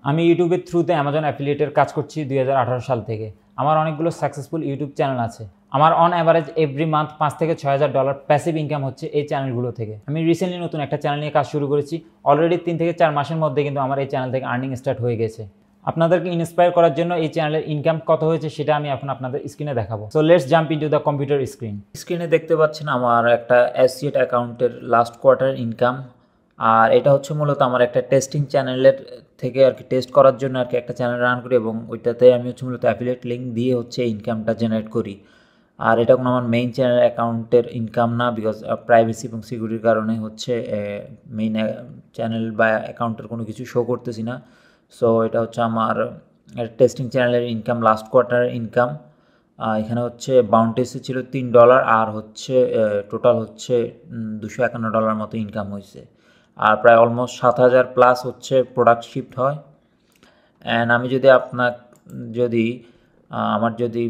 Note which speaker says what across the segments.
Speaker 1: আমি ইউটিউবের থ্রুতে অ্যামাজন অ্যাফিলিয়েটের কাজ করছি 2018 সাল থেকে। আমার অনেকগুলো সাকসেসফুল ইউটিউব চ্যানেল আছে। আমার অন অ্যাভারেজ এভরি মান্থ $5,000 থেকে $6,000 প্যাসিভ ইনকাম হচ্ছে এই চ্যানেলগুলো থেকে। আমি রিসেন্টলি নতুন একটা চ্যানেল নিয়ে কাজ শুরু করেছি। অলরেডি 3 থেকে 4 মাসের মধ্যে কিন্তু আমার এই চ্যানেল থেকে আর্নিং স্টার্ট হয়ে গেছে। আপনাদেরকে ইন্সপায়ার করার জন্য এই চ্যানেলের ইনকাম কত হয়েছে সেটা আমি এখন আপনাদের স্ক্রিনে দেখাবো। So let's jump into the computer screen.
Speaker 2: স্ক্রিনে দেখতে পাচ্ছেন আমার একটা অ্যাসোসিয়েট অ্যাকাউন্টের লাস্ট কোয়ার্টার ইনকাম। আর এটা হচ্ছে মূলত আমার একটা টেস্টিং চ্যানেলের থেকে আর কি, টেস্ট করার জন্য আর কি একটা চ্যানেল রান করি এবং ওইটাতে আমি হচ্ছে মূলত অ্যাফিলিয়েট লিঙ্ক দিয়ে হচ্ছে ইনকামটা জেনারেট করি। আর এটা কোনো আমার মেইন চ্যানেল অ্যাকাউন্টের ইনকাম না, বিকজ প্রাইভেসি এবং সিকিউরিটির কারণে হচ্ছে মেইন চ্যানেল বা অ্যাকাউন্টের কোনো কিছু শো করতেছি না। সো এটা হচ্ছে আমার টেস্টিং চ্যানেলের ইনকাম, লাস্ট কোয়ার্টার ইনকাম। এখানে হচ্ছে বাউন্টি ছিল $3 আর হচ্ছে টোটাল হচ্ছে $251 মতো ইনকাম হয়েছে। আর প্রায় অলমোস্ট 7,000 প্লাস হচ্ছে প্রোডাক্ট শিফট হয়। অ্যান্ড আমি যদি যদি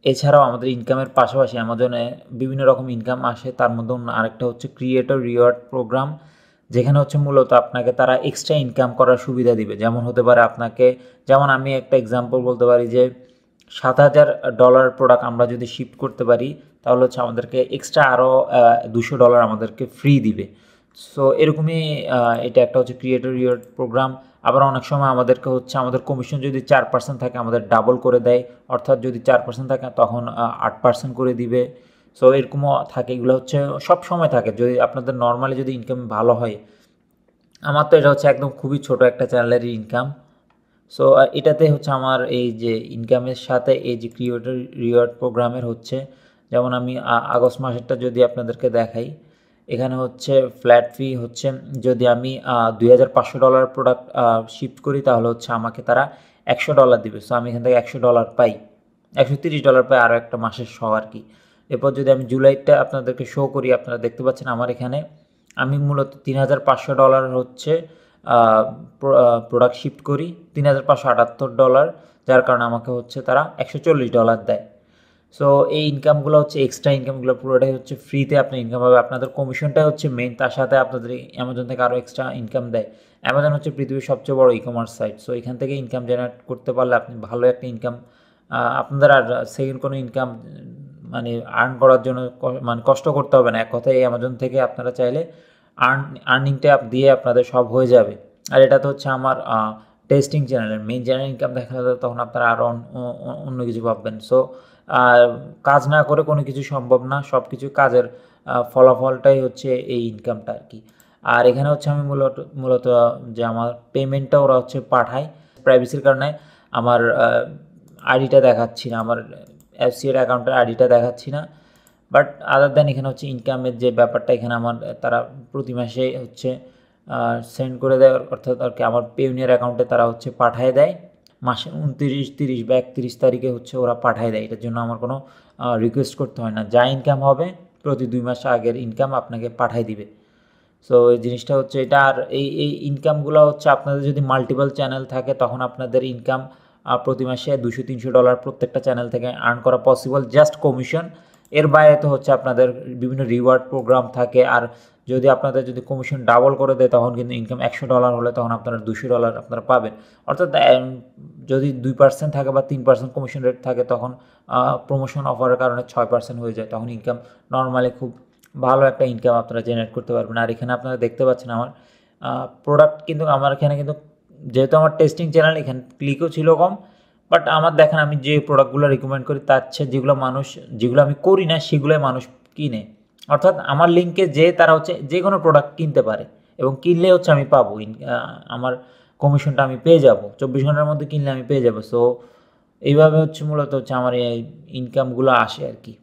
Speaker 2: এছাড়াও আমাদের ইনকামের পাশাপাশি অ্যামাজনে বিভিন্ন রকম ইনকাম আসে। তার মধ্যে আরেকটা হচ্ছে ক্রিয়েটর রিওয়ার্ড প্রোগ্রাম, যেখানে হচ্ছে মূলত আপনাকে তারা এক্সট্রা ইনকাম করার সুবিধা দিবে। যেমন হতে পারে যেমন আমি একটা এক্সাম্পল বলতে পারি যে $7,000 প্রোডাক্ট আমরা যদি শিফট করতে পারি তাহলে হচ্ছে আমাদেরকে এক্সট্রা আরও $200 আমাদেরকে ফ্রি দিবে। সো এরকমই এটা একটা হচ্ছে ক্রিয়েটর রিওয়ার্ড প্রোগ্রাম। আবার অনেক সময় আমাদেরকে হচ্ছে আমাদের কমিশন যদি 4% থাকে আমাদের ডাবল করে দেয়, অর্থাৎ যদি 4% থাকে তখন 8% করে দিবে। সো এরকমও থাকে, এগুলো হচ্ছে সব সময় থাকে যদি আপনাদের নর্মালি যদি ইনকাম ভালো হয়। আমার তো এটা হচ্ছে একদম খুবই ছোট একটা চ্যানেলের ইনকাম। সো এটাতে হচ্ছে আমার এই যে ইনকামের সাথে এই যে ক্রিয়েটর রিওয়ার্ড প্রোগ্রামের হচ্ছে, যেমন আমি আগস্ট মাসেরটা যদি আপনাদেরকে দেখাই, এখানে হচ্ছে ফ্ল্যাট ফি হচ্ছে যদি আমি $2,500 প্রোডাক্ট শিফট করি তাহলে হচ্ছে আমাকে তারা $100 দিবে। সো আমি এখান থেকে $100 পাই, $130 পাই আরও একটা মাসের সহ আর কি। এরপর যদি আমি জুলাইটা আপনাদেরকে শো করি, আপনারা দেখতে পাচ্ছেন আমার এখানে আমি মূলত $3,500 হচ্ছে প্রোডাক্ট শিফট করি, $3,578, যার কারণে আমাকে হচ্ছে তারা $140 দেয়। সো এই ইনকামগুলো হচ্ছে এক্সট্রা ইনকামগুলো পুরোটাই হচ্ছে ফ্রিতে আপনার ইনকাম হবে। আপনাদের কমিশনটাই হচ্ছে মেইন, তার সাথে আপনাদের অ্যামাজন থেকে আরও এক্সট্রা ইনকাম দেয়। অ্যামাজন হচ্ছে পৃথিবীর সবচেয়ে বড় ই কমার্স সাইট। সো এখান থেকে ইনকাম জেনারেট করতে পারলে আপনি ভালো একটা ইনকাম, আপনাদের আর সেকেন্ড কোনো ইনকাম মানে আর্ন করার জন্য মানে কষ্ট করতে হবে না। এক কথায় অ্যামাজন থেকে আপনারা চাইলে আর্নিংটা দিয়ে আপনাদের সব হয়ে যাবে। আর এটা তো হচ্ছে আমার টেস্টিং চ্যানেলের মেইন চ্যানেল ইনকাম দেখা যাবে, তখন আপনারা আরও অন্য কিছু ভাববেন। সো কাজ না করে কোনো কিছু সম্ভব না, সব কিছু কাজের ফলাফলটাই হচ্ছে এই ইনকামটা আর কি। আর এখানে হচ্ছে আমি মূলত যে আমার পেমেন্টটা ওরা হচ্ছে পাঠায়, প্রাইভেসির কারণে আমার আইডিটা দেখাচ্ছি না, আমার অ্যাসোসিয়েট অ্যাকাউন্টের আইডিটা দেখাচ্ছি না। বাট আদার দেন এখানে হচ্ছে ইনকামের যে ব্যাপারটা, এখানে আমার তারা প্রতি মাসে হচ্ছে সেন্ড করে দেয়, অর্থাৎ আর কি আমার পেউনিয়ার অ্যাকাউন্টে তারা হচ্ছে পাঠিয়ে দেয় মাসে 29, 30 বা 31 তারিখে হচ্ছে ওরা পাঠিয়ে দেয়। এটার জন্য আমার কোনো রিকোয়েস্ট করতে হয় না, যা ইনকাম হবে প্রতি 2 মাস আগের ইনকাম আপনাকে পাঠিয়ে দিবে। সো এই জিনিসটা হচ্ছে এটা। আর এই ইনকামগুলো হচ্ছে আপনাদের যদি মাল্টিপল চ্যানেল থাকে তখন আপনাদের ইনকাম প্রতি মাসে $200-300 প্রত্যেকটা চ্যানেল থেকে আর্ন করা পসিবল, জাস্ট কমিশন। এর বাইরে তো হচ্ছে আপনাদের বিভিন্ন রিওয়ার্ড প্রোগ্রাম থাকে। আর যদি আপনাদের যদি কমিশন ডাবল করে দেয় তখন কিন্তু ইনকাম $100 হলে তখন আপনারা $200 আপনারা পাবেন। অর্থাৎ যদি 2% থাকে বা 3% কমিশন রেট থাকে তখন প্রমোশন অফারের কারণে 6% হয়ে যায়, তখন ইনকাম নর্মালি খুব ভালো একটা ইনকাম আপনারা জেনারেট করতে পারবেন। আর এখানে আপনারা দেখতে পাচ্ছেন আমার প্রোডাক্ট কিন্তু আমার এখানে কিন্তু, যেহেতু আমার টেস্টিং চ্যানেল, এখানে ক্লিকও ছিল কম। বাট আমার দেখেন আমি যে প্রোডাক্টগুলো রিকমেন্ড করি তার চেয়ে যেগুলো আমি করি না সেগুলোই মানুষ কিনে। অর্থাৎ আমার লিঙ্কে যে তারা হচ্ছে যে কোনো প্রোডাক্ট কিনতে পারে এবং কিনলে হচ্ছে আমি পাবো আমার কমিশনটা আমি পেয়ে যাব, 24 ঘন্টার মধ্যে কিনলে আমি পেয়ে যাব। সো এইভাবে হচ্ছে মূলত হচ্ছে আমার এই ইনকামগুলো আসে আর কি।